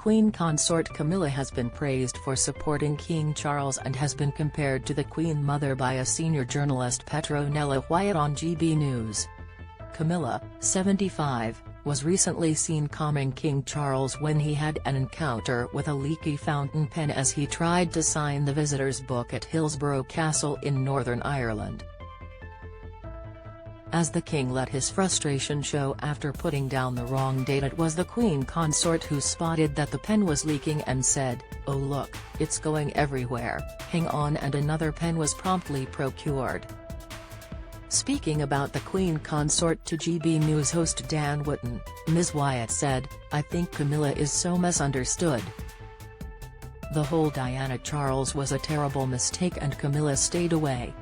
Queen Consort Camilla has been praised for supporting King Charles and has been compared to the Queen Mother by a senior journalist Petronella Wyatt on GB News. Camilla, 75, was recently seen calming King Charles when he had an encounter with a leaky fountain pen as he tried to sign the visitors' book at Hillsborough Castle in Northern Ireland. As the king let his frustration show after putting down the wrong date, it was the Queen Consort who spotted that the pen was leaking and said, "Oh look, it's going everywhere, hang on," and another pen was promptly procured. Speaking about the Queen Consort to GB News host Dan Wootton, Ms. Wyatt said, "I think Camilla is so misunderstood. The whole Diana Charles was a terrible mistake and Camilla stayed away.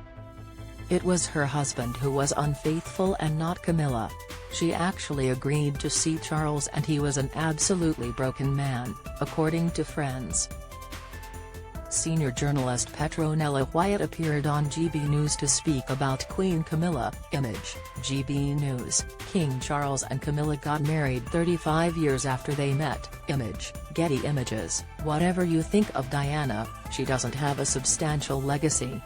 It was her husband who was unfaithful and not Camilla. She actually agreed to see Charles and he was an absolutely broken man," according to friends. Senior journalist Petronella Wyatt appeared on GB News to speak about Queen Camilla. Image, GB News. King Charles and Camilla got married 35 years after they met. Image, Getty Images. Whatever you think of Diana, she doesn't have a substantial legacy.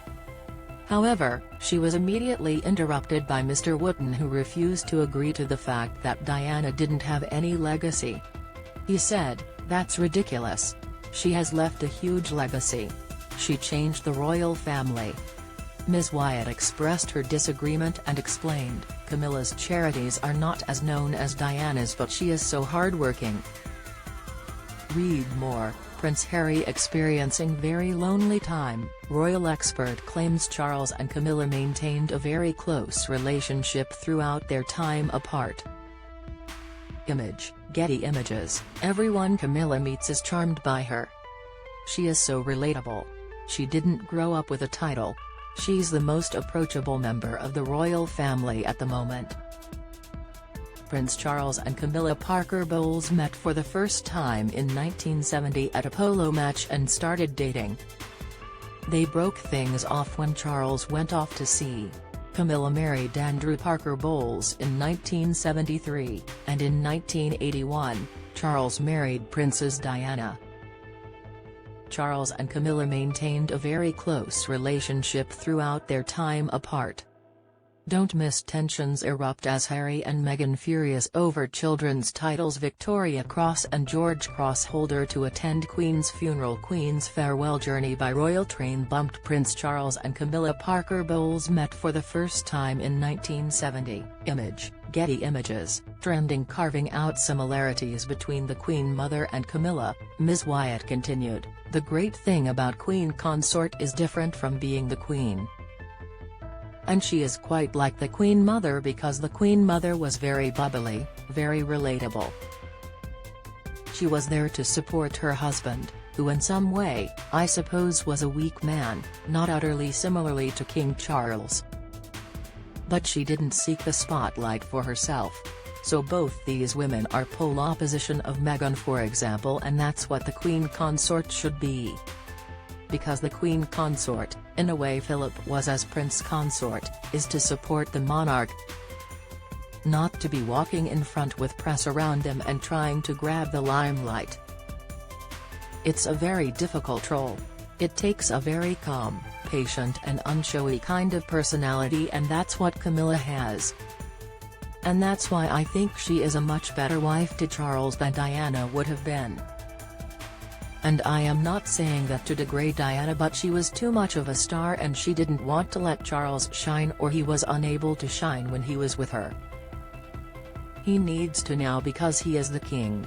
However, she was immediately interrupted by Mr. Wootton, who refused to agree to the fact that Diana didn't have any legacy. He said, "That's ridiculous. She has left a huge legacy. She changed the royal family." Ms. Wyatt expressed her disagreement and explained, "Camilla's charities are not as known as Diana's, but she is so hardworking." Read more. Prince Harry experiencing very lonely time. Royal expert claims Charles and Camilla maintained a very close relationship throughout their time apart. Image, Getty Images. Everyone Camilla meets is charmed by her. She is so relatable. She didn't grow up with a title. She's the most approachable member of the royal family at the moment. Prince Charles and Camilla Parker Bowles met for the first time in 1970 at a polo match and started dating. They broke things off when Charles went off to sea. Camilla married Andrew Parker Bowles in 1973, and in 1981, Charles married Princess Diana. Charles and Camilla maintained a very close relationship throughout their time apart. Don't miss tensions erupt as Harry and Meghan furious over children's titles. Victoria Cross and George Cross holder to attend Queen's funeral. Queen's farewell journey by royal train bumped. Prince Charles and Camilla Parker Bowles met for the first time in 1970. Image, Getty Images. Trending carving out similarities between the Queen Mother and Camilla, Ms. Wyatt continued, "The great thing about Queen Consort is different from being the Queen. And she is quite like the Queen Mother because the Queen Mother was very bubbly, very relatable. She was there to support her husband, who in some way, I suppose was a weak man, not utterly similarly to King Charles. But she didn't seek the spotlight for herself. So both these women are pole opposition of Meghan, for example, and that's what the Queen Consort should be. Because the Queen Consort, in a way Philip was as Prince Consort, is to support the monarch. Not to be walking in front with press around them and trying to grab the limelight. It's a very difficult role. It takes a very calm, patient and unshowy kind of personality, and that's what Camilla has. And that's why I think she is a much better wife to Charles than Diana would have been. And I am not saying that to degrade Diana, but she was too much of a star and she didn't want to let Charles shine, or he was unable to shine when he was with her. He needs to now because he is the king."